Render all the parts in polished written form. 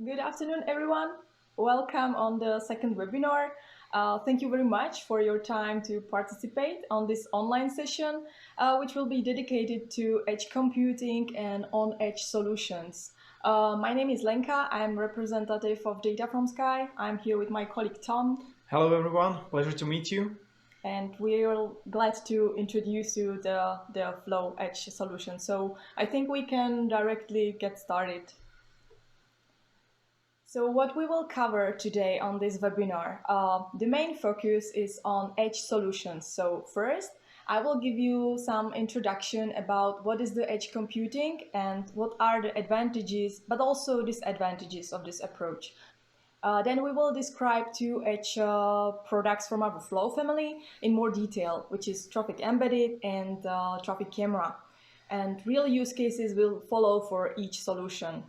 Good afternoon, everyone. Welcome on the second webinar. Thank you very much for your time to participate on this online session, which will be dedicated to edge computing and on-edge solutions. My name is Lenka. I'm representative of DataFromSky. I'm here with my colleague Tom. Hello everyone, pleasure to meet you. And we are glad to introduce you the Flow Edge solution. So I think we can directly get started. So what we will cover today on this webinar, the main focus is on edge solutions. So first, I will give you some introduction about what is the edge computing and what are the advantages, but also disadvantages of this approach. Then we will describe two edge products from our Flow family in more detail, which is TrafficEmbedded and Traffic Camera. And real use cases will follow for each solution.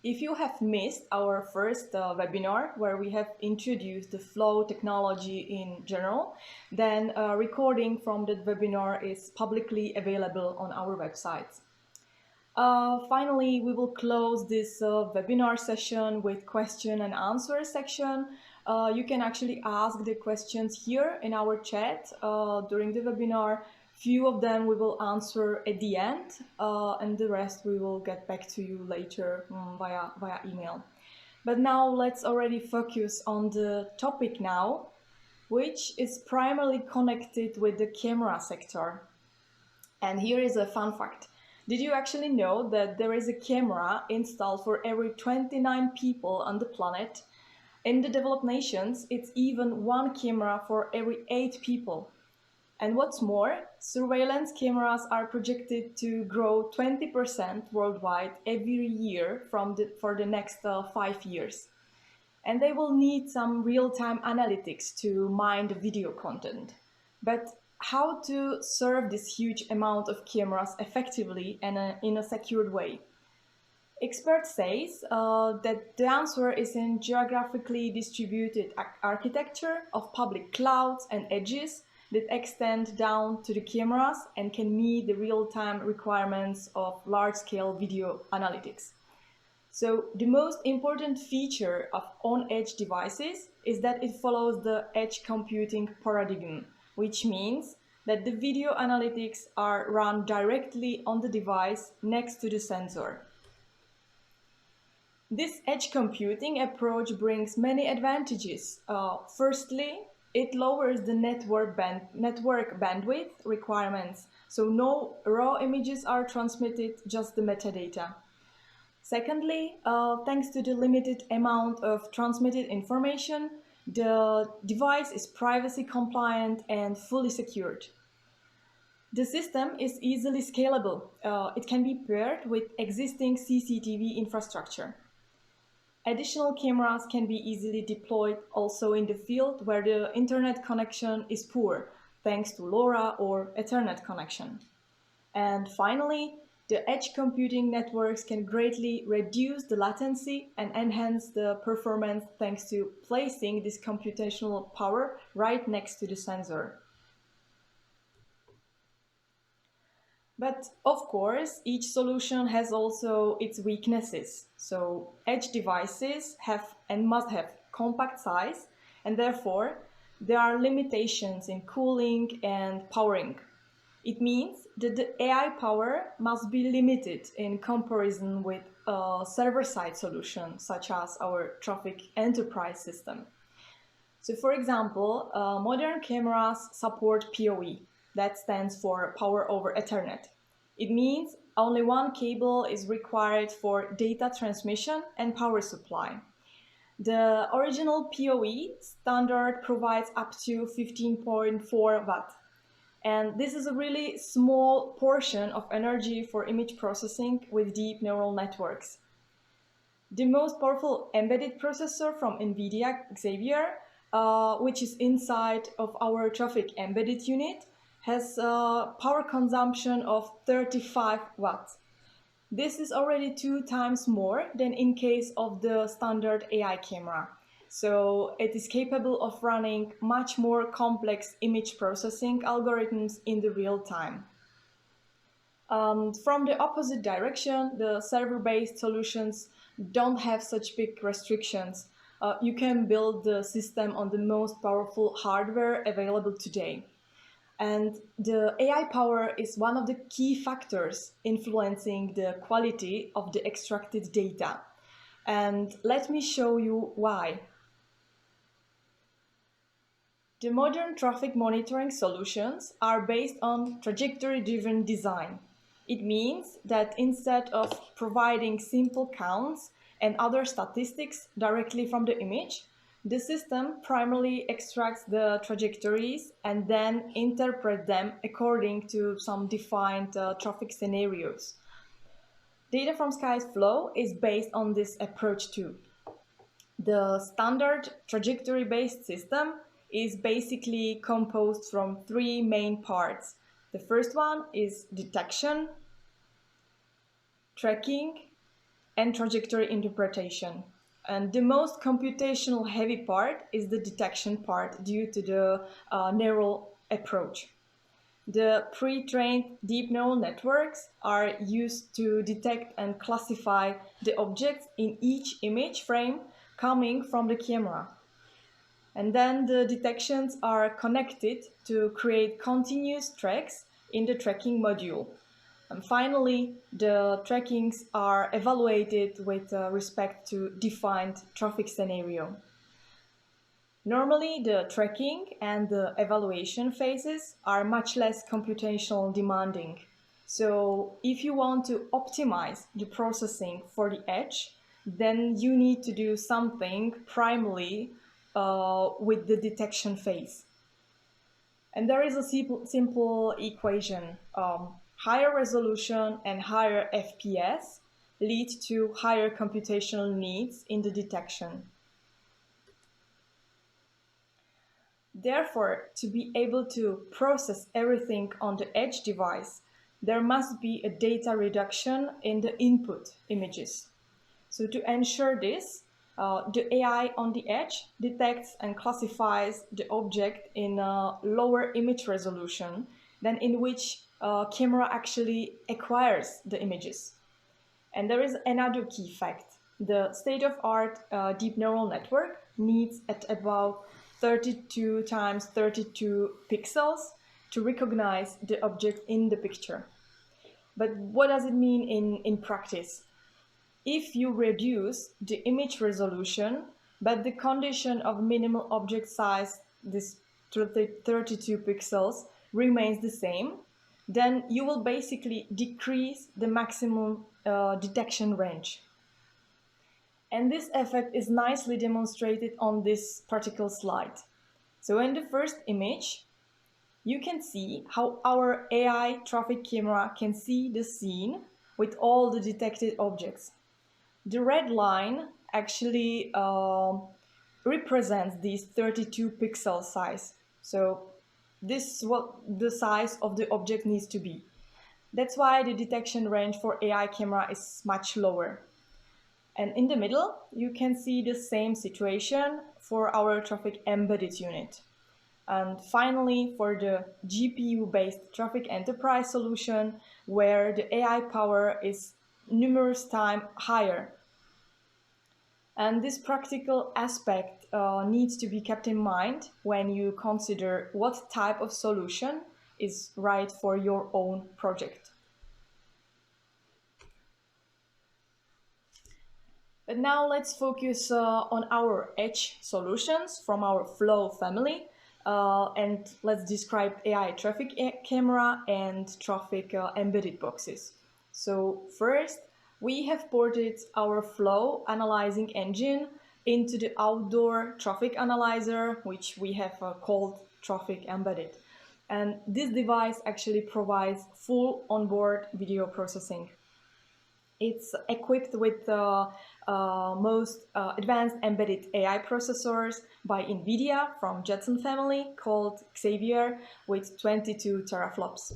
If you have missed our first webinar where we have introduced the Flow technology in general, then a recording from that webinar is publicly available on our website. Finally, we will close this webinar session with question and answer section. You can actually ask the questions here in our chat during the webinar. Few of them we will answer at the end, and the rest we will get back to you later via email. But now let's already focus on the topic now, which is primarily connected with the camera sector. And here is a fun fact. Did you actually know that there is a camera installed for every 29 people on the planet? In the developed nations, it's even one camera for every 8 people. And what's more, surveillance cameras are projected to grow 20% worldwide every year for the next 5 years. And they will need some real-time analytics to mine the video content. But how to serve this huge amount of cameras effectively and in a secured way? Experts say that the answer is in geographically distributed architecture of public clouds and edges that extend down to the cameras and can meet the real-time requirements of large-scale video analytics. So the most important feature of on-edge devices is that it follows the edge computing paradigm, which means that the video analytics are run directly on the device next to the sensor. This edge computing approach brings many advantages. Firstly, it lowers the network bandwidth requirements, so no raw images are transmitted, just the metadata. Secondly, thanks to the limited amount of transmitted information, the device is privacy compliant and fully secured. The system is easily scalable. It can be paired with existing CCTV infrastructure. Additional cameras can be easily deployed also in the field where the internet connection is poor, thanks to LoRa or Ethernet connection. And finally, the edge computing networks can greatly reduce the latency and enhance the performance thanks to placing this computational power right next to the sensor. But of course, each solution has also its weaknesses. So edge devices have and must have compact size, and therefore there are limitations in cooling and powering. It means that the AI power must be limited in comparison with a server-side solution, such as our Traffic Enterprise system. So for example, modern cameras support PoE. That stands for Power over Ethernet. It means only one cable is required for data transmission and power supply. The original PoE standard provides up to 15.4 watt. And this is a really small portion of energy for image processing with deep neural networks. The most powerful embedded processor from NVIDIA, Xavier, which is inside of our TrafficEmbedded unit, has a power consumption of 35 watts. This is already 2 times more than in case of the standard AI camera. So it is capable of running much more complex image processing algorithms in the real time. From the opposite direction, the server-based solutions don't have such big restrictions. You can build the system on the most powerful hardware available today. And the AI power is one of the key factors influencing the quality of the extracted data. And let me show you why. The modern traffic monitoring solutions are based on trajectory-driven design. It means that instead of providing simple counts and other statistics directly from the image, the system primarily extracts the trajectories and then interprets them according to some defined traffic scenarios. DataFromSky's flow is based on this approach too. The standard trajectory-based system is basically composed from three main parts. The first one is detection, tracking, and trajectory interpretation. And the most computational heavy part is the detection part due to the neural approach. The pre-trained deep neural networks are used to detect and classify the objects in each image frame coming from the camera. And then the detections are connected to create continuous tracks in the tracking module. And finally, the trackings are evaluated with respect to defined traffic scenario. Normally, the tracking and the evaluation phases are much less computational demanding. So if you want to optimize the processing for the edge, then you need to do something primarily with the detection phase. And there is a simple equation. Higher resolution and higher FPS lead to higher computational needs in the detection. Therefore, to be able to process everything on the edge device, there must be a data reduction in the input images. So to ensure this, the AI on the edge detects and classifies the object in a lower image resolution than in which camera actually acquires the images. And there is another key fact. The state-of-art deep neural network needs at about 32 times 32 pixels to recognize the object in the picture. But what does it mean in practice? If you reduce the image resolution, but the condition of minimal object size, this 32 pixels, remains the same, then you will basically decrease the maximum detection range. And this effect is nicely demonstrated on this particular slide. So in the first image, you can see how our AI traffic camera can see the scene with all the detected objects. The red line actually represents this 32 pixel size. So this is what the size of the object needs to be. That's why the detection range for AI camera is much lower. And in the middle, you can see the same situation for our TrafficEmbedded unit. And finally, for the GPU-based traffic enterprise solution, where the AI power is numerous times higher. And this practical aspect needs to be kept in mind when you consider what type of solution is right for your own project. But now let's focus on our edge solutions from our Flow family. And let's describe AI traffic camera and traffic embedded boxes. So first, we have ported our Flow analyzing engine into the outdoor traffic analyzer, which we have called TrafficEmbedded. And this device actually provides full onboard video processing. It's equipped with the most advanced embedded AI processors by NVIDIA from Jetson family called Xavier with 22 teraflops.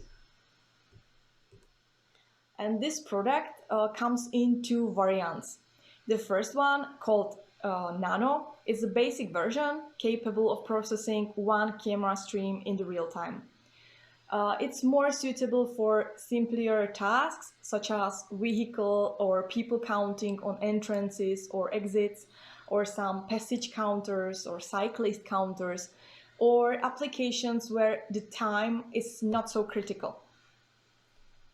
And this product comes in two variants. The first one, called Nano, is a basic version capable of processing one camera stream in the real time. It's more suitable for simpler tasks such as vehicle or people counting on entrances or exits, or some passage counters or cyclist counters, or applications where the time is not so critical.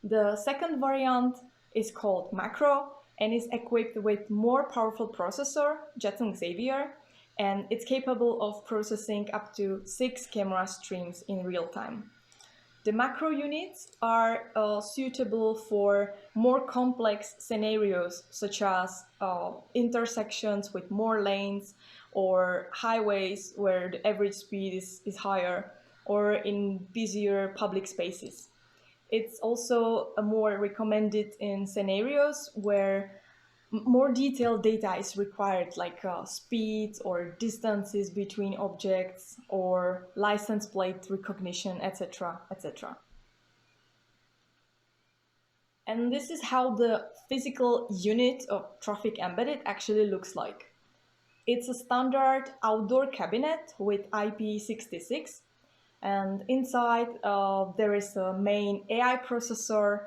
The second variant is called macro and is equipped with more powerful processor, Jetson Xavier, and it's capable of processing up to 6 camera streams in real time. The macro units are suitable for more complex scenarios, such as intersections with more lanes, or highways where the average speed is higher, or in busier public spaces. It's also more recommended in scenarios where more detailed data is required, like speed or distances between objects or license plate recognition, etc., etc. And this is how the physical unit of TrafficEmbedded actually looks like. It's a standard outdoor cabinet with IP66, and inside there is a main AI processor.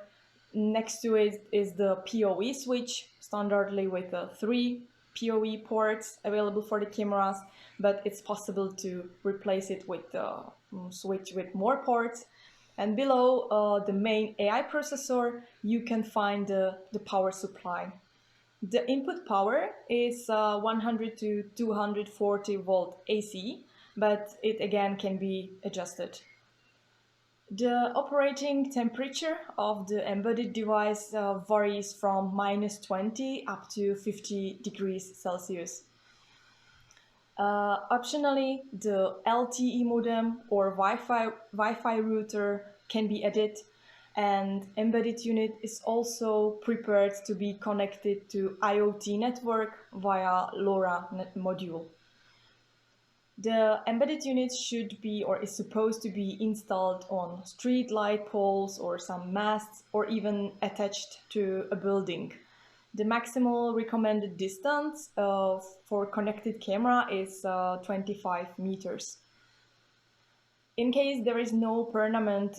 Next to it is the PoE switch, standardly with 3 PoE ports available for the cameras, but it's possible to replace it with a switch with more ports. And below the main AI processor, you can find the power supply. The input power is 100 to 240 volt AC, but it again can be adjusted. The operating temperature of the embedded device varies from -20 up to 50 degrees Celsius. Optionally, the LTE modem or Wi-Fi router can be added, and embedded unit is also prepared to be connected to IoT network via LoRa module. The embedded unit should be or is supposed to be installed on street light poles or some masts, or even attached to a building. The maximal recommended distance for connected camera is 25 meters. In case there is no permanent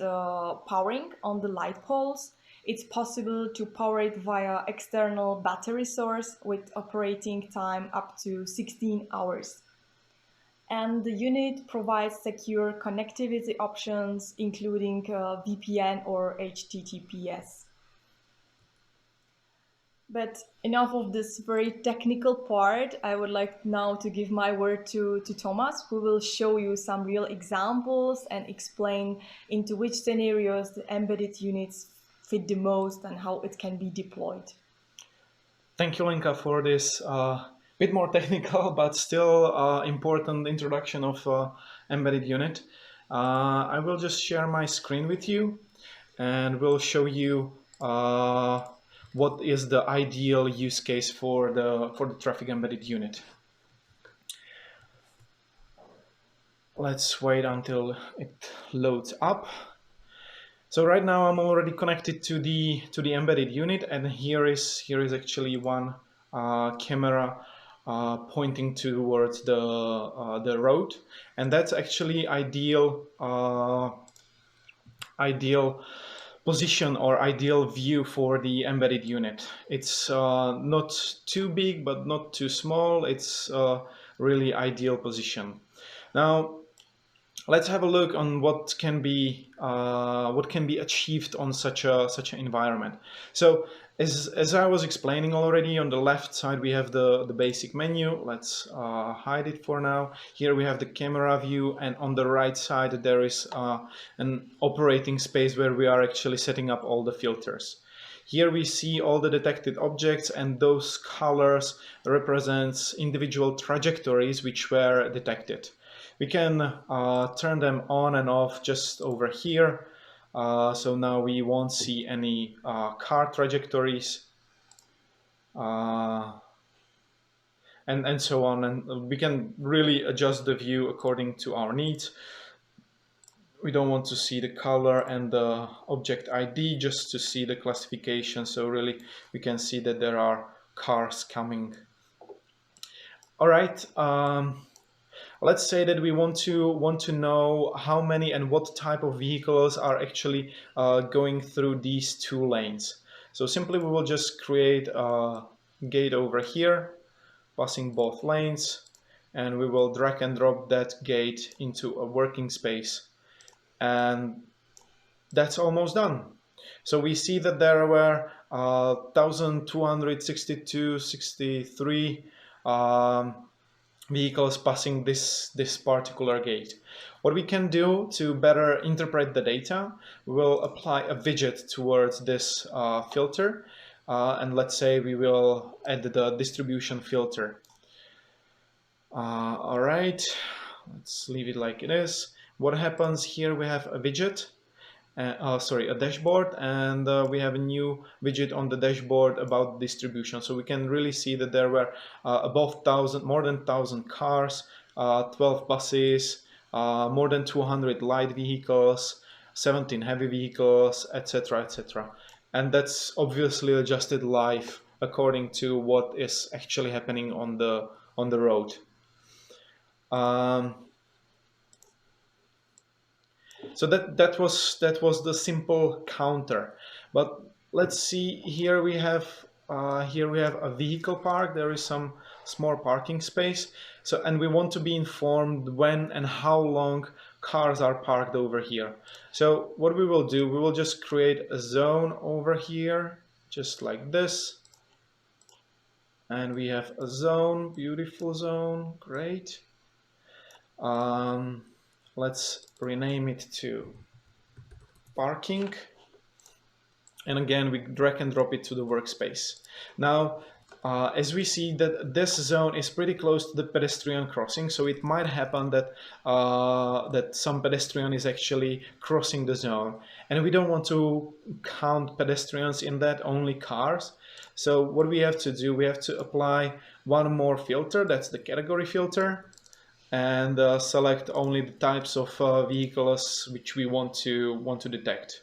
powering on the light poles, it's possible to power it via external battery source with operating time up to 16 hours. And the unit provides secure connectivity options, including VPN or HTTPS. But enough of this very technical part. I would like now to give my word to Thomas, who will show you some real examples and explain into which scenarios the embedded units fit the most and how it can be deployed. Thank you, Lenka, for this bit more technical but still important introduction of embedded unit. I will just share my screen with you and will show you what is the ideal use case for the TrafficEmbedded unit. Let's wait until it loads up. So right now I'm already connected to the embedded unit, and here is actually one camera pointing towards the road, and that's actually ideal position or ideal view for the embedded unit. It's not too big but not too small. It's really ideal position. Now let's have a look on what can be achieved on such an environment. So as I was explaining already, on the left side we have the basic menu. Let's hide it for now. Here we have the camera view, and on the right side there is an operating space where we are actually setting up all the filters. Here we see all the detected objects, and those colors represents individual trajectories which were detected. We can turn them on and off just over here. So now we won't see any car trajectories and so on. And we can really adjust the view according to our needs. We don't want to see the color and the object ID, just to see the classification. So really we can see that there are cars coming. All right. Let's say that we want to know how many and what type of vehicles are actually going through these two lanes. So simply we will just create a gate over here, passing both lanes, and we will drag and drop that gate into a working space. And that's almost done. So we see that there were 1,262, 63 vehicles passing this particular gate. What we can do to better interpret the data, we will apply a widget towards this filter, and let's say we will add the distribution filter. All right, let's leave it like it is. What happens here? We have a widget. A dashboard, and we have a new widget on the dashboard about distribution. So we can really see that there were more than 1,000 cars, 12 buses, more than 200 light vehicles, 17 heavy vehicles, etc., etc. And that's obviously adjusted live according to what is actually happening on the road. So that was the simple counter. But let's see, here we have a vehicle park. There is some small parking space. So, and we want to be informed when and how long cars are parked over here. So what we will do, we will just create a zone over here, just like this. And we have a zone, beautiful zone, great. Let's rename it to parking. And again, we drag and drop it to the workspace. Now, as we see that this zone is pretty close to the pedestrian crossing, so it might happen that that some pedestrian is actually crossing the zone, and we don't want to count pedestrians in that, only cars. So what we have to do, we have to apply one more filter, that's the category filter, and select only the types of vehicles which we want to detect.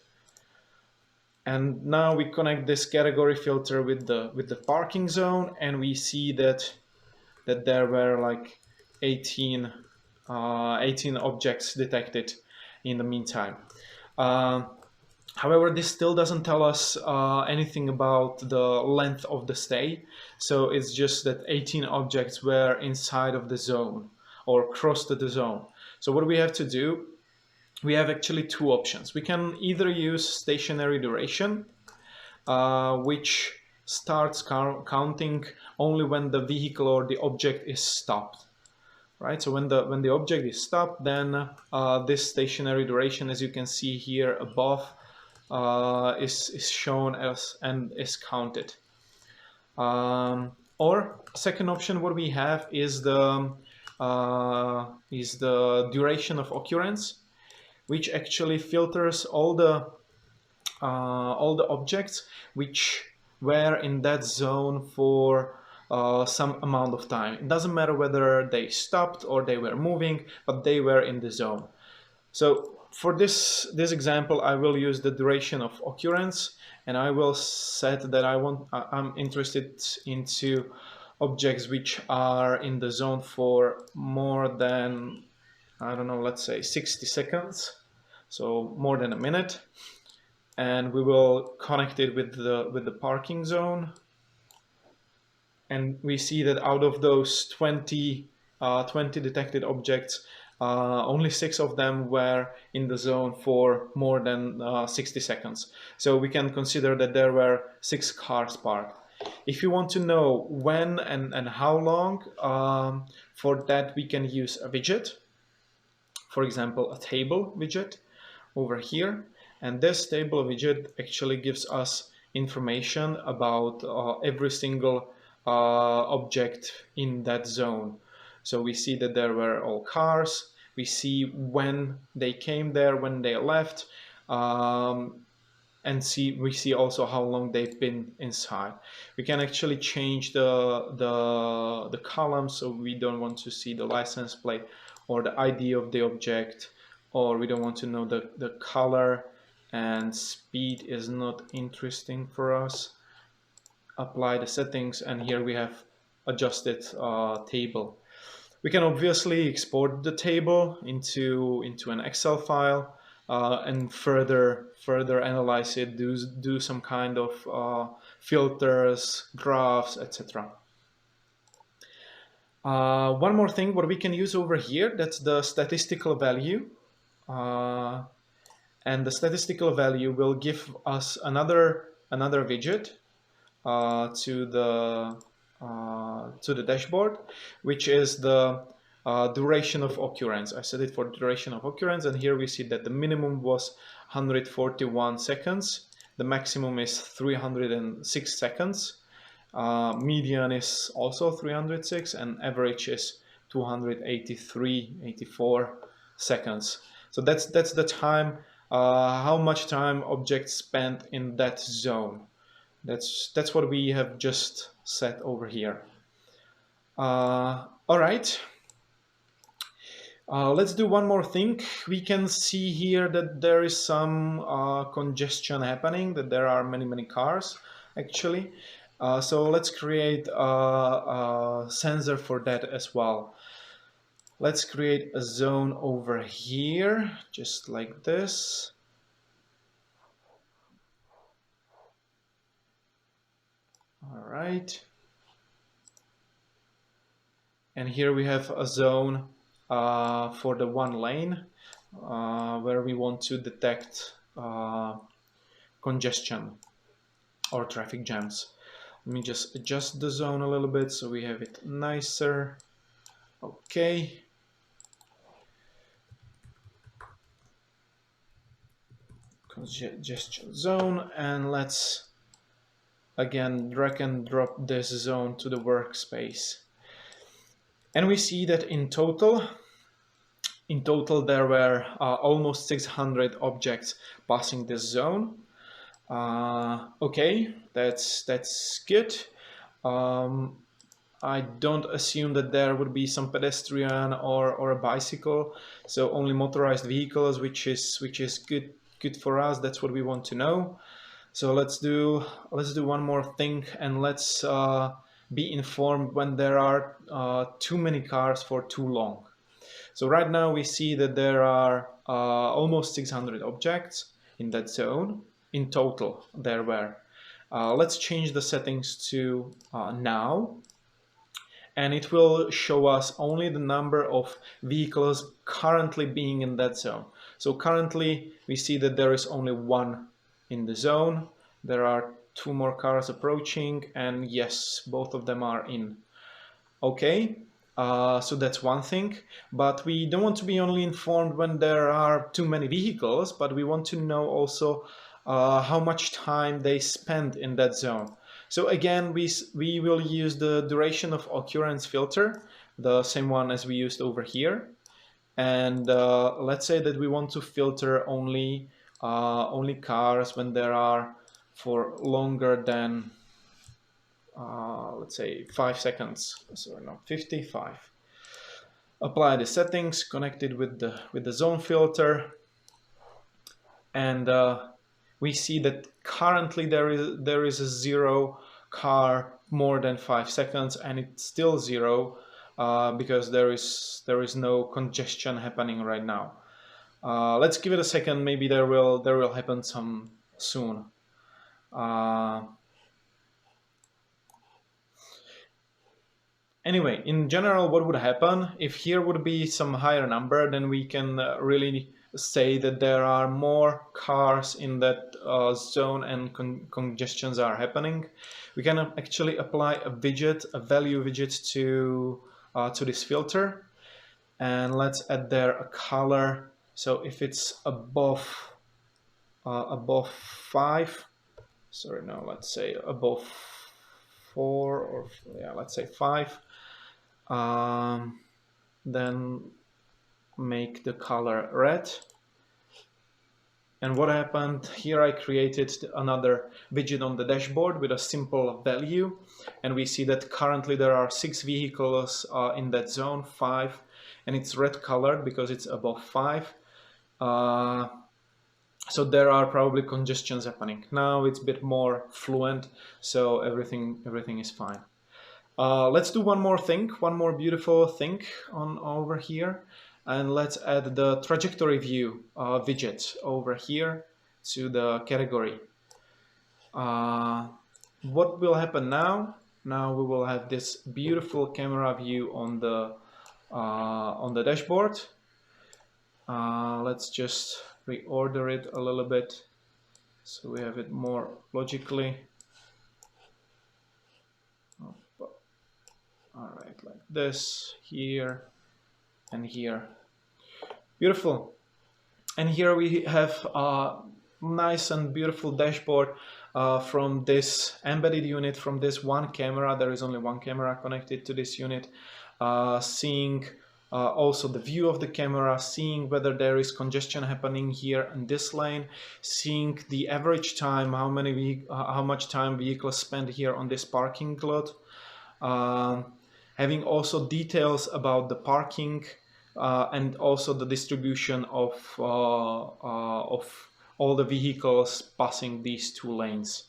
And now we connect this category filter with the parking zone, and we see that there were like 18 objects detected in the meantime. However, this still doesn't tell us anything about the length of the stay. So it's just that 18 objects were inside of the zone or crossed the zone. So what we have to do, we have actually two options. We can either use stationary duration, which starts counting only when the vehicle or the object is stopped. Right, so when the object is stopped, then this stationary duration, as you can see here above, is shown as and is counted. Or second option, what we have is the duration of occurrence, which actually filters all the objects which were in that zone for some amount of time. It doesn't matter whether they stopped or they were moving, but they were in the zone. So for this example, I will use the duration of occurrence, and I will set that I'm interested into objects which are in the zone for more than, I don't know, let's say 60 seconds, so more than a minute. And we will connect it with the parking zone. And we see that out of those 20 detected objects, only 6 of them were in the zone for more than 60 seconds. So we can consider that there were 6 cars parked. If you want to know when and how long, for that we can use a widget. For example, a table widget over here. And this table widget actually gives us information about every single object in that zone. So we see that there were all cars, we see when they came there, when they left, and we see also how long they've been inside. We can actually change the columns, so we don't want to see the license plate or the ID of the object, or we don't want to know the color, and speed is not interesting for us. Apply the settings, and here we have adjusted table. We can obviously export the table into an Excel file and further analyze it, do some kind of filters, graphs, etc. One more thing, what we can use over here, that's the statistical value. And the statistical value will give us another widget to the dashboard, which is the duration of occurrence. I set it for duration of occurrence, and here we see that the minimum was 141 seconds, the maximum is 306 seconds, median is also 306, and average is 284 seconds. So that's the time, how much time objects spent in that zone. That's what we have just set over here. All right. Let's do one more thing. We can see here that there is some congestion happening, that there are many cars actually. So let's create a sensor for that as well. Let's create a zone over here, just like this. All right. And here we have a zone for the one lane where we want to detect congestion or traffic jams. Let me just adjust the zone a little bit so we have it nicer. Okay. Congestion zone, and let's again drag and drop this zone to the workspace. And we see that in total there were almost 600 objects passing this zone. Okay, that's good. I don't assume that there would be some pedestrian or a bicycle, so only motorized vehicles, which is good for us. That's what we want to know. So let's do one more thing, and let's be informed when there are too many cars for too long. So right now we see that there are almost 600 objects in that zone. In total there were. Let's change the settings to now, and it will show us only the number of vehicles currently being in that zone. So currently we see that there is only one in the zone. There are two more cars approaching, and yes, both of them are in. Okay, so that's one thing, but we don't want to be only informed when there are too many vehicles, but we want to know also how much time they spend in that zone. So again, we will use the duration of occurrence filter, the same one as we used over here. And let's say that we want to filter only cars when there are for longer than let's say 5 seconds. Sorry, no, 55. Apply the settings connected with the zone filter, and we see that currently there is a 0 car more than 5 seconds, and it's still 0 because there is no congestion happening right now. Let's give it a second. Maybe there will happen some soon. Anyway, in general, what would happen if here would be some higher number? Then we can really say that there are more cars in that zone and congestions are happening. We can actually apply a widget, a value widget to this filter, and let's add there a color. So if it's above 5, sorry, no, let's say above 4, or yeah, let's say 5. Then make the color red. And what happened here, I created another widget on the dashboard with a simple value, and we see that currently there are 6 vehicles in that zone, 5, and it's red colored because it's above 5. So there are probably congestions happening. Now it's a bit more fluent, so everything is fine. Let's do one more thing, one more beautiful thing on over here, and let's add the trajectory view widget over here to the category. What will happen now? Now we will have this beautiful camera view on the dashboard. Let's just reorder it a little bit so we have it more logically. All right, like this, here, and here. Beautiful. And here we have a nice and beautiful dashboard from this embedded unit, from this one camera. There is only one camera connected to this unit, seeing also the view of the camera, seeing whether there is congestion happening here in this lane, seeing the average time, how much time vehicles spend here on this parking lot, having also details about the parking and also the distribution of all the vehicles passing these two lanes.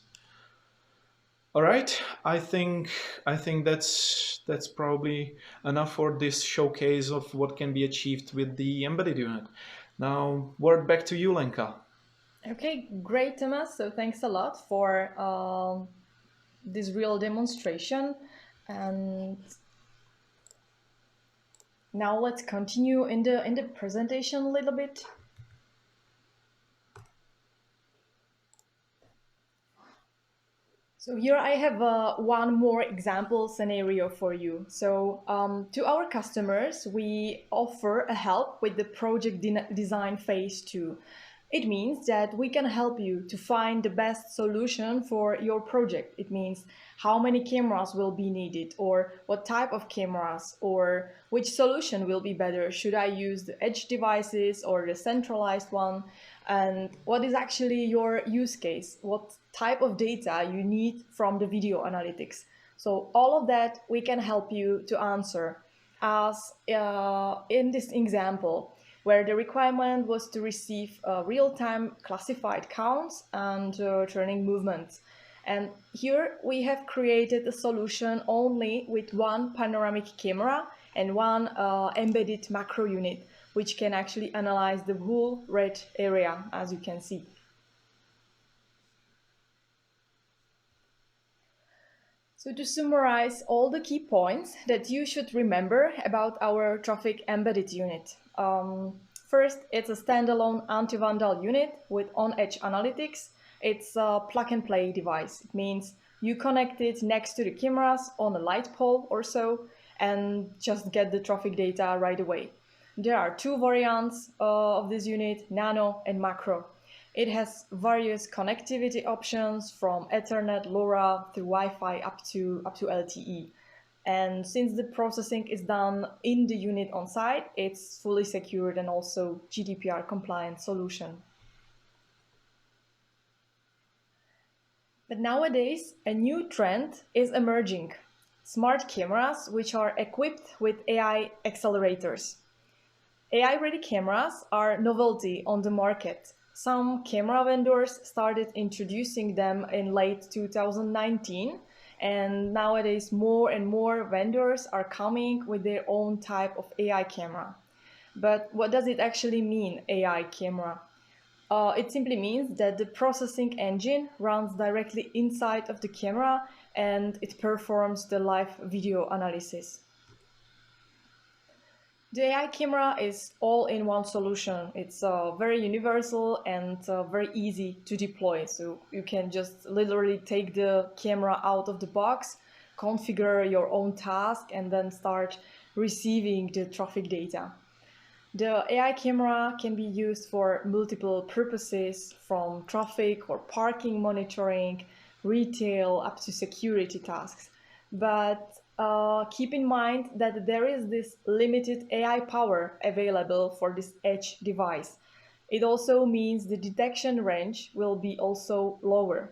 All right, I think that's probably enough for this showcase of what can be achieved with the embedded unit. Now, word back to you, Lenka. Okay, great, Thomas. So thanks a lot for this real demonstration. And now let's continue in the presentation a little bit. So here I have one more example scenario for you. So to our customers, we offer a help with the project design phase 2. It means that we can help you to find the best solution for your project. It means how many cameras will be needed, or what type of cameras, or which solution will be better. Should I use the edge devices or the centralized one? And what is actually your use case? What type of data you need from the video analytics? So all of that we can help you to answer, as in this example, where the requirement was to receive real-time classified counts and turning movements. And here we have created a solution only with one panoramic camera and one embedded macro unit, which can actually analyze the whole red area, as you can see. So to summarize all the key points that you should remember about our TrafficEmbedded unit. First, it's a standalone anti-vandal unit with on-edge analytics. It's a plug-and-play device. It means you connect it next to the cameras on a light pole or so and just get the traffic data right away. There are two variants of this unit, nano and macro. It has various connectivity options from Ethernet, LoRa through Wi-Fi up to LTE. And since the processing is done in the unit on site, it's fully secured and also GDPR compliant solution. But nowadays, a new trend is emerging: smart cameras which are equipped with AI accelerators. AI-ready cameras are novelty on the market. Some camera vendors started introducing them in late 2019, and nowadays more and more vendors are coming with their own type of AI camera. But what does it actually mean, AI camera? It simply means that the processing engine runs directly inside of the camera and it performs the live video analysis. The AI camera is all-in-one solution. It's very universal and very easy to deploy. So you can just literally take the camera out of the box, configure your own task, and then start receiving the traffic data. The AI camera can be used for multiple purposes, from traffic or parking monitoring, retail, up to security tasks. But keep in mind that there is this limited AI power available for this edge device. It also means the detection range will be also lower.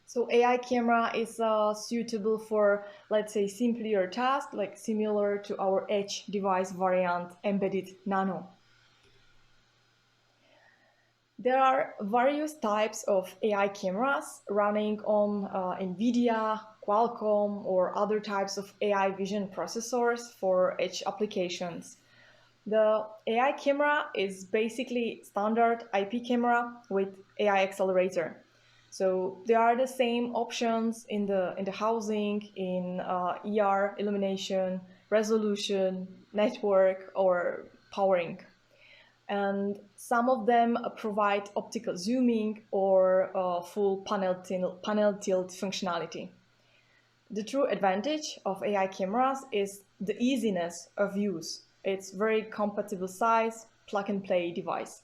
So AI camera is suitable for, let's say, simpler tasks, like similar to our edge device variant, embedded nano. There are various types of AI cameras running on NVIDIA, Qualcomm or other types of AI vision processors for edge applications. The AI camera is basically standard IP camera with AI accelerator. So there are the same options in the housing, in ER, illumination, resolution, network, or powering. And some of them provide optical zooming or full panel tilt functionality. The true advantage of AI cameras is the easiness of use. It's very compatible size, plug and play device.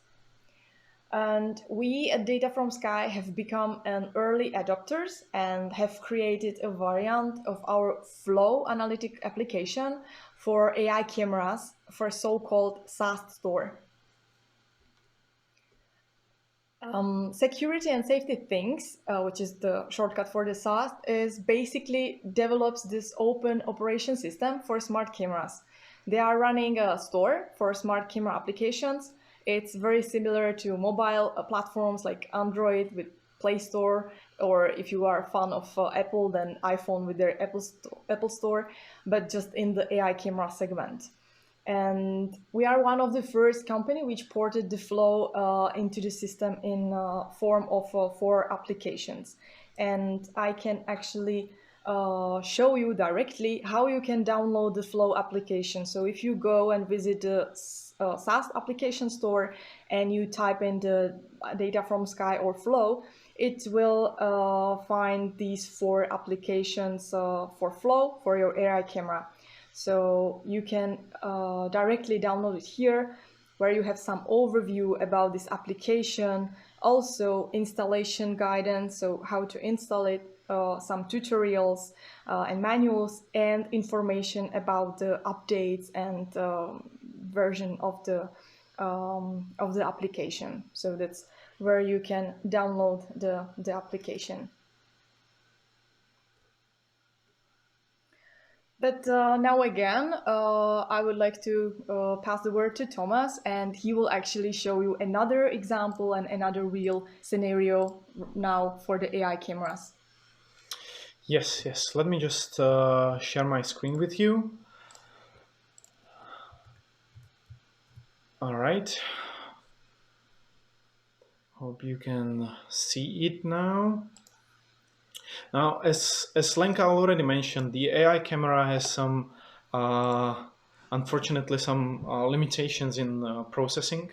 And we at DataFromSky have become an early adopters and have created a variant of our flow analytic application for AI cameras for so-called SAST store. Security and Safety Things, which is the shortcut for the SAST, is basically develops this open operation system for smart cameras. They are running a store for smart camera applications. It's very similar to mobile platforms like Android with Play Store, or if you are a fan of Apple, then iPhone with their Apple Store, but just in the AI camera segment. And we are one of the first company which ported the flow into the system in form of 4 applications. And I can actually show you directly how you can download the flow application. So if you go and visit the SAST application store and you type in the DataFromSky or flow, it will find these 4 applications for flow for your AI camera. So you can directly download it here, where you have some overview about this application, also installation guidance, so how to install it, some tutorials and manuals, and information about the updates and version of the application. So that's where you can download the application. But now again, I would like to pass the word to Thomas, and he will actually show you another example and another real scenario now for the AI cameras. Yes, yes. Let me just share my screen with you. All right. Hope you can see it now. Now, as Lenka already mentioned, the AI camera has some, unfortunately, some limitations in processing,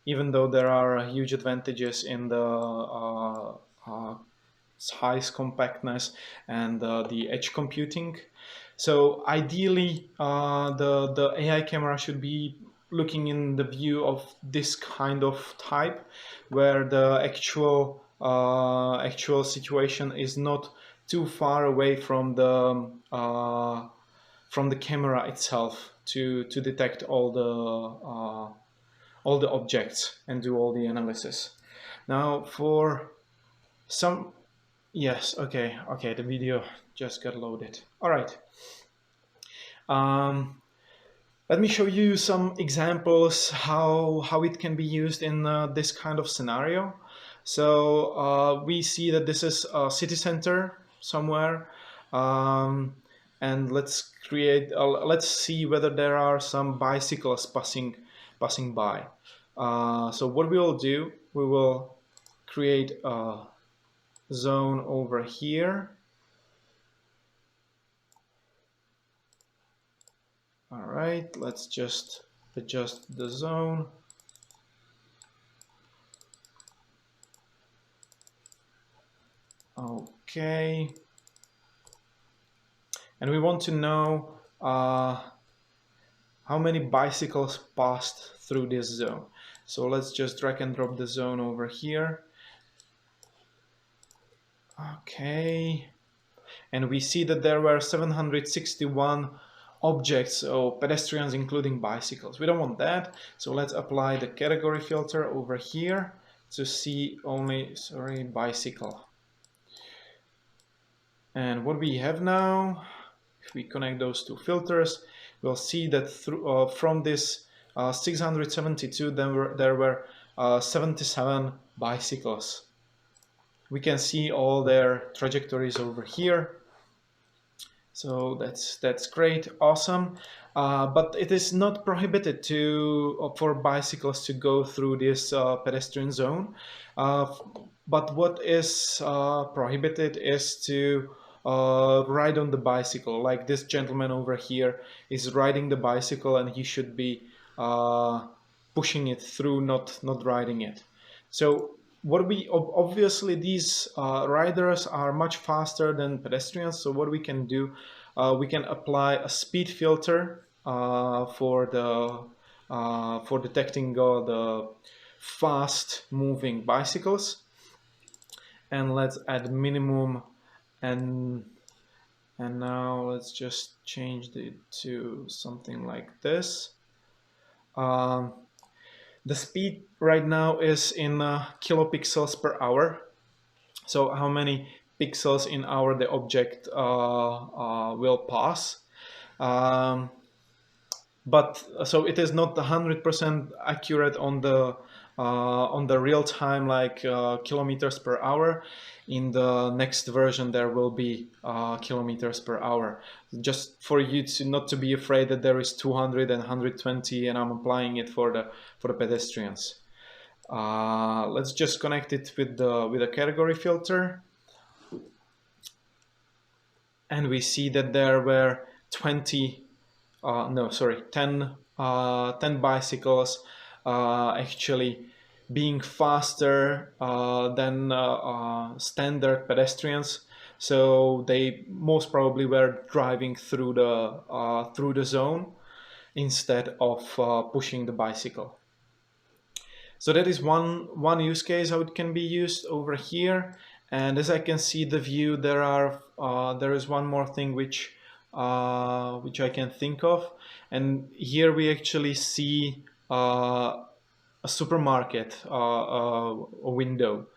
even though there are huge advantages in the size, compactness, and the edge computing. So ideally, the AI camera should be looking in the view of this kind of type, where the actual situation is not too far away from the camera itself to detect all the objects and do all the analysis. Now for some, yes, okay, the video just got loaded. All right. Let me show you some examples how it can be used in this kind of scenario. So we see that this is a city center somewhere, and let's see whether there are some bicycles passing by. So what we will do, we will create a zone over here. All right, let's just adjust the zone. Okay. And we want to know how many bicycles passed through this zone. So let's just drag and drop the zone over here. Okay. And we see that there were 761 objects, so pedestrians including bicycles. We don't want that, so let's apply the category filter over here to see only, bicycle. And what we have now, if we connect those 2 filters, we'll see that through, from this 672, there were 77 bicycles. We can see all their trajectories over here. So that's great, awesome. But it is not prohibited for bicycles to go through this pedestrian zone. Uh, but what is prohibited is to ride on the bicycle. Like this gentleman over here is riding the bicycle, and he should be pushing it through, not riding it. So what we obviously these riders are much faster than pedestrians. So what we can do, we can apply a speed filter for detecting the fast moving bicycles. And let's add minimum, and now let's just change it to something like this. Um, the speed right now is in kilopixels per hour. So how many pixels in hour the object will pass. Um, but so it is not 100% accurate on the real time, like kilometers per hour. In the next version there will be kilometers per hour, just for you to not to be afraid that there is 200 and 120 and I'm applying it for the pedestrians. Let's just connect it with a category filter, and we see that there were 10 bicycles actually being faster than standard pedestrians. So they most probably were driving through the zone instead of pushing the bicycle. So that is one use case how it can be used over here. And as I can see the view, there is one more thing which I can think of. And here we actually see a supermarket, a window.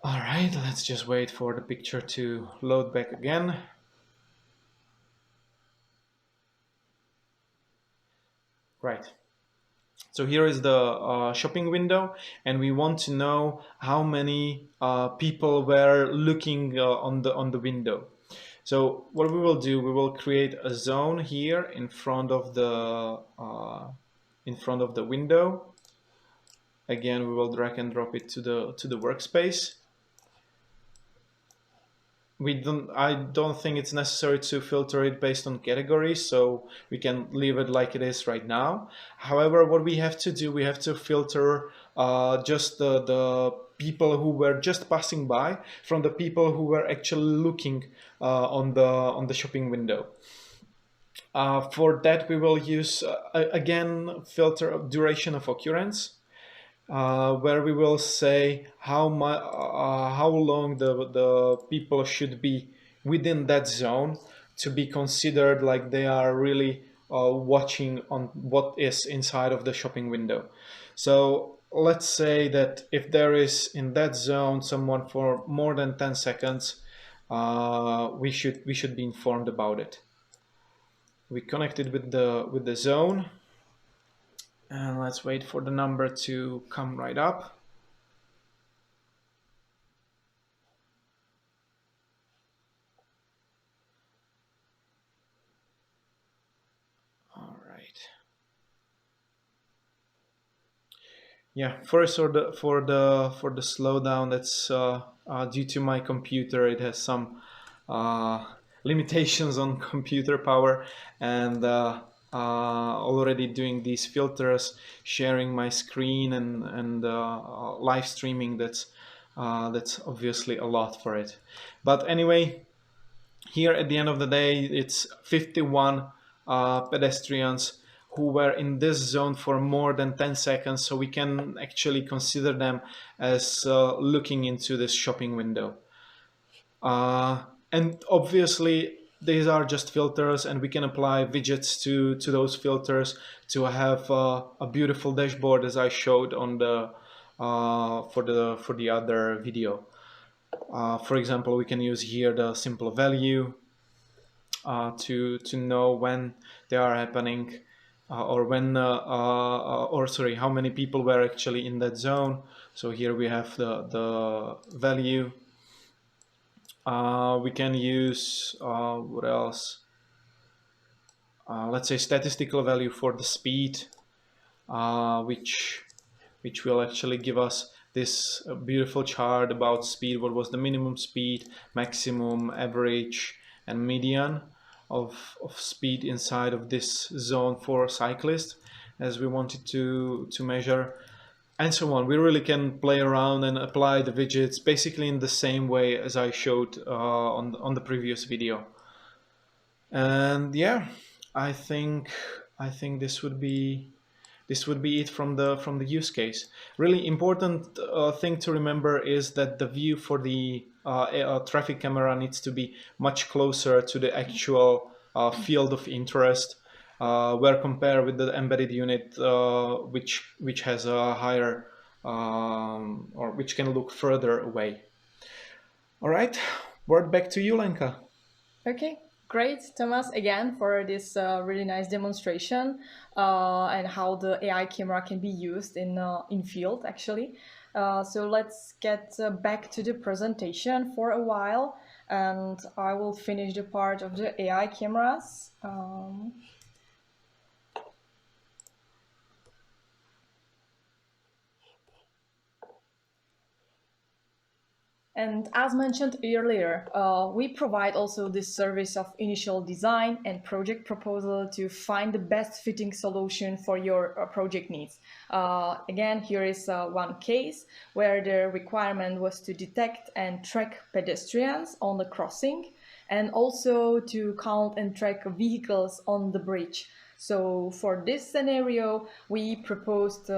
All right, let's just wait for the picture to load back again. Right. So here is the shopping window, and we want to know how many people were looking on the window. So what we will do, we will create a zone here in front of the window. Again, we will drag and drop it to the workspace. I don't think it's necessary to filter it based on categories, so we can leave it like it is right now. However, what we have to do, we have to filter just the people who were just passing by from the people who were actually looking on the shopping window. For that, we will use again filter of duration of occurrence. Where we will say how long the people should be within that zone to be considered like they are really watching on what is inside of the shopping window. So let's say that if there is in that zone someone for more than 10 seconds, we should be informed about it. We connected with the zone. And let's wait for the number to come right up. All right. Yeah, first for the slowdown, that's due to my computer. It has some limitations on computer power, and already doing these filters, sharing my screen, and live streaming. That's obviously a lot for it. But anyway, here at the end of the day, it's 51 pedestrians who were in this zone for more than 10 seconds, so we can actually consider them as looking into this shopping window. And obviously, these are just filters, and we can apply widgets to those filters to have a beautiful dashboard, as I showed on the for the other video. For example, we can use here the simple value to know when they are happening, or when or sorry, how many people were actually in that zone. So here we have the value, We can use, what else? Let's say statistical value for the speed, which will actually give us this beautiful chart about speed. What was the minimum speed, maximum, average, and median of speed inside of this zone for cyclists, as we wanted to measure, and so on. We really can play around and apply the widgets basically in the same way as I showed on the previous video. And yeah, I think this would be it from the use case. Really important thing to remember is that the view for the traffic camera needs to be much closer to the actual field of interest, where compared with the embedded unit, which has a higher or which can look further away. All right, word back to you, Lenka. Okay, great, Thomas, again for this really nice demonstration and how the AI camera can be used in field actually. So let's get back to the presentation for a while, and I will finish the part of the AI cameras. And as mentioned earlier, we provide also this service of initial design and project proposal to find the best fitting solution for your project needs. Again, here is one case where the requirement was to detect and track pedestrians on the crossing, and also to count and track vehicles on the bridge. So for this scenario, we proposed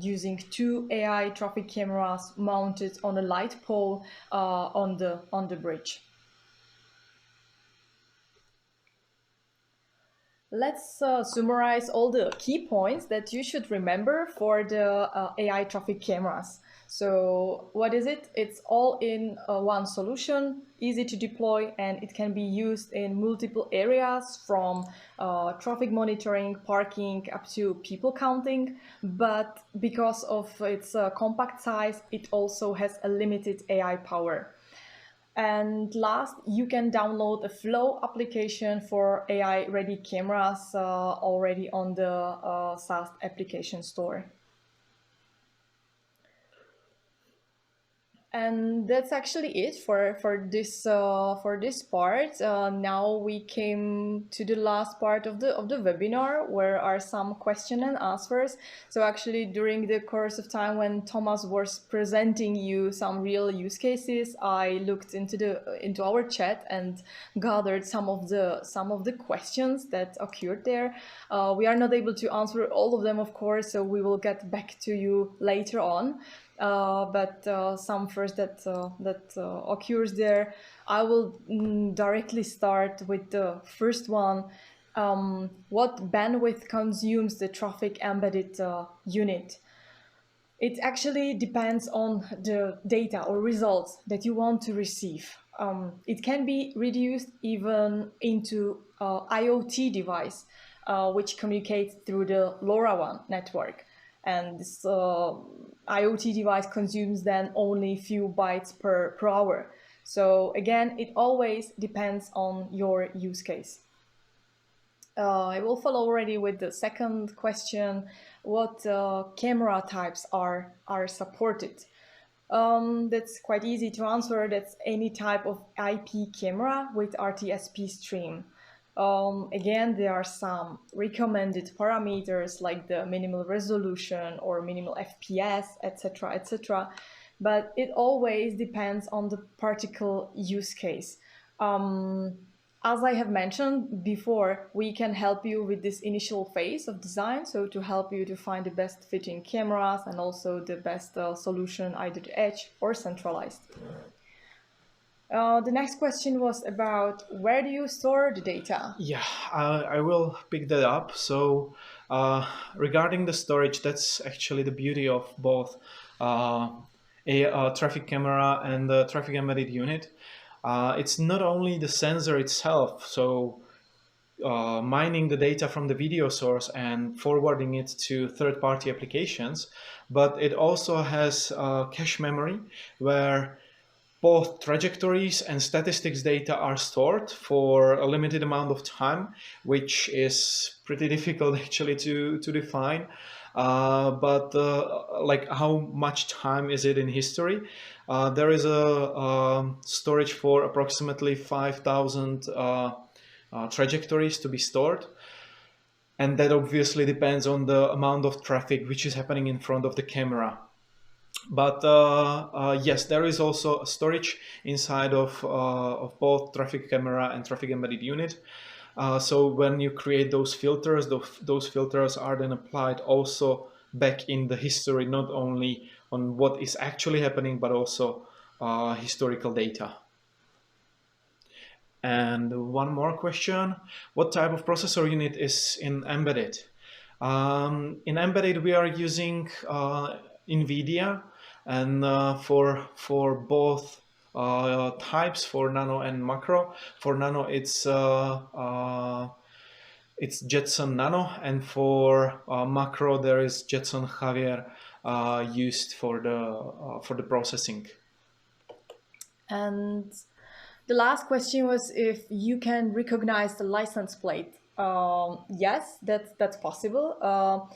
using two AI traffic cameras mounted on a light pole on the bridge. Let's summarize all the key points that you should remember for the AI traffic cameras. So what is it? It's all in one solution, easy to deploy, and it can be used in multiple areas from traffic monitoring, parking, up to people counting. But because of its compact size, it also has a limited AI power. And last, you can download a Flow application for AI-ready cameras already on the SaaS application store. And that's actually it for this part. Now we came to the last part of the webinar, where are some question and answers. So actually, during the course of time when Thomas was presenting you some real use cases, I looked into our chat and gathered some of the questions that occurred there. We are not able to answer all of them, of course, so we will get back to you later on. But some first that occurs there. I will directly start with the first one. What bandwidth consumes the TrafficEmbedded unit? It actually depends on the data or results that you want to receive. It can be reduced even into IoT device, which communicates through the LoRaWAN network. And this IoT device consumes then only a few bytes per hour. So again, it always depends on your use case. I will follow already with the second question. What camera types are supported? That's quite easy to answer. That's any type of IP camera with RTSP stream. Again, there are some recommended parameters like the minimal resolution or minimal FPS, etc., etc. But it always depends on the particular use case. As I have mentioned before, we can help you with this initial phase of design, so to help you to find the best fitting cameras and also the best solution, either edge or centralized. The next question was about where do you store the data? Yeah, I will pick that up. So regarding the storage, that's actually the beauty of both a traffic camera and the TrafficEmbedded unit. It's not only the sensor itself, so mining the data from the video source and forwarding it to third-party applications, but it also has cache memory where both trajectories and statistics data are stored for a limited amount of time, which is pretty difficult actually to define. But like how much time is it in history? There is a storage for approximately 5,000 trajectories to be stored. And that obviously depends on the amount of traffic which is happening in front of the camera. But yes, there is also a storage inside of both traffic camera and traffic embedded unit. So when you create those filters are then applied also back in the history, not only on what is actually happening, but also historical data. And one more question: what type of processor unit is in embedded? In embedded, we are using NVIDIA, and for both types, for nano and macro. For nano, it's Jetson Nano, and for macro, there is Jetson Javier used for the processing. And the last question was if you can recognize the license plate. Yes, that's possible.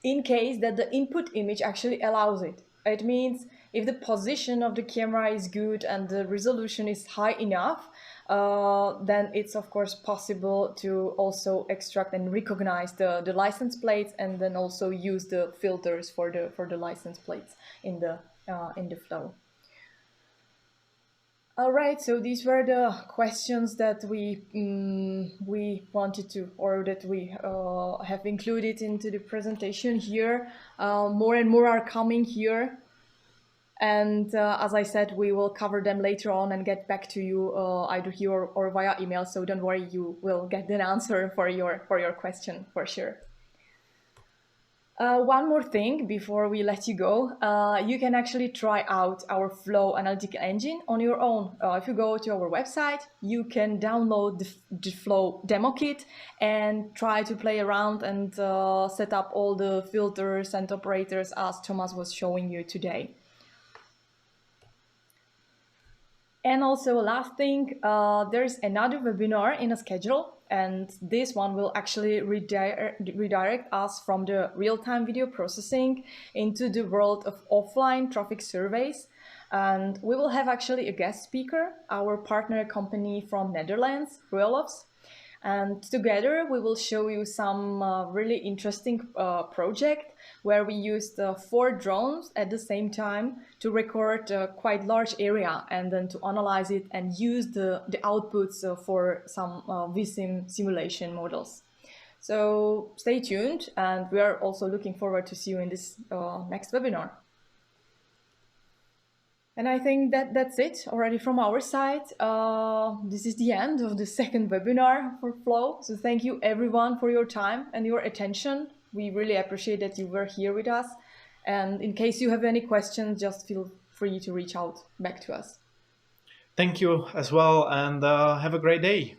In case that the input image actually allows it. It means if the position of the camera is good and the resolution is high enough, then it's of course possible to also extract and recognize the license plates, and then also use the filters for the license plates in the flow. All right, so these were the questions that we wanted to, or that we have included into the presentation here. More and more are coming here. And as I said, we will cover them later on and get back to you either here or via email. So don't worry, you will get an answer for your question for sure. One more thing before we let you go, you can actually try out our Flow analytical engine on your own. If you go to our website, you can download the Flow demo kit and try to play around and set up all the filters and operators as Thomas was showing you today. And also last thing, there is another webinar in a schedule, and this one will actually redirect us from the real-time video processing into the world of offline traffic surveys. And we will have actually a guest speaker, our partner company from Netherlands, Roelofs. And together we will show you some really interesting project where we used 4 drones at the same time to record a quite large area and then to analyze it and use the outputs for some vSIM simulation models. So stay tuned, and we are also looking forward to see you in this next webinar. And I think that's it already from our side. This is the end of the second webinar for Flow. So thank you everyone for your time and your attention. We really appreciate that you were here with us. And in case you have any questions, just feel free to reach out back to us. Thank you as well, and have a great day.